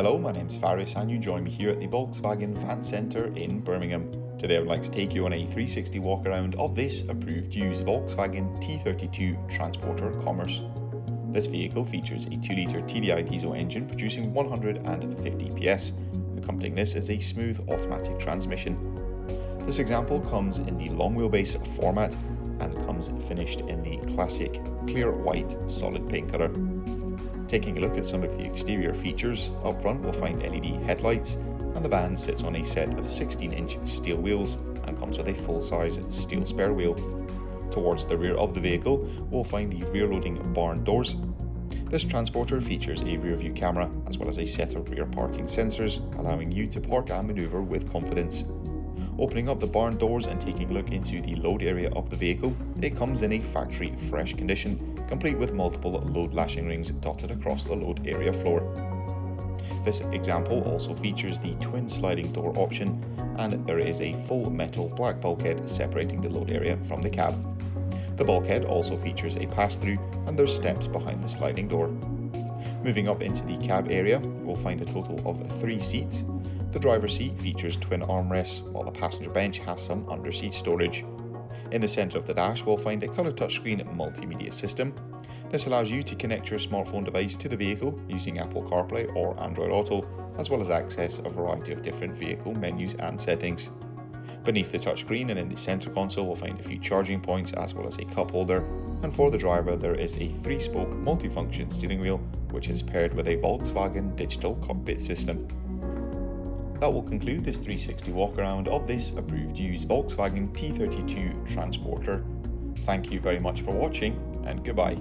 Hello, my name's Faris and you join me here at the Volkswagen Van Centre in Birmingham. Today I would like to take you on a 360 walk around of this approved used Volkswagen T32 Transporter Commerce. This vehicle features a 2-litre TDI diesel engine producing 150 PS. Accompanying this is a smooth automatic transmission. This example comes in the long wheelbase format and comes finished in the classic clear white solid paint colour. Taking a look at some of the exterior features, up front we'll find LED headlights, and the van sits on a set of 16-inch steel wheels and comes with a full-size steel spare wheel. Towards the rear of the vehicle we'll find the rear-loading barn doors. This transporter features a rear-view camera as well as a set of rear parking sensors, allowing you to park and manoeuvre with confidence. Opening up the barn doors and taking a look into the load area of the vehicle, it comes in a factory fresh condition, complete with multiple load lashing rings dotted across the load area floor. This example also features the twin sliding door option, and there is a full metal black bulkhead separating the load area from the cab. The bulkhead also features a pass-through and there's steps behind the sliding door. Moving up into the cab area, we'll find a total of 3 seats. The driver's seat features twin armrests, while the passenger bench has some under-seat storage. In the centre of the dash, we'll find a colour touchscreen multimedia system. This allows you to connect your smartphone device to the vehicle using Apple CarPlay or Android Auto, as well as access a variety of different vehicle menus and settings. Beneath the touchscreen and in the centre console, we'll find a few charging points as well as a cup holder. And for the driver, there is a 3-spoke multifunction steering wheel, which is paired with a Volkswagen digital cockpit system. That will conclude this 360 walk around of this approved used Volkswagen T32 Transporter. Thank you very much for watching, and goodbye.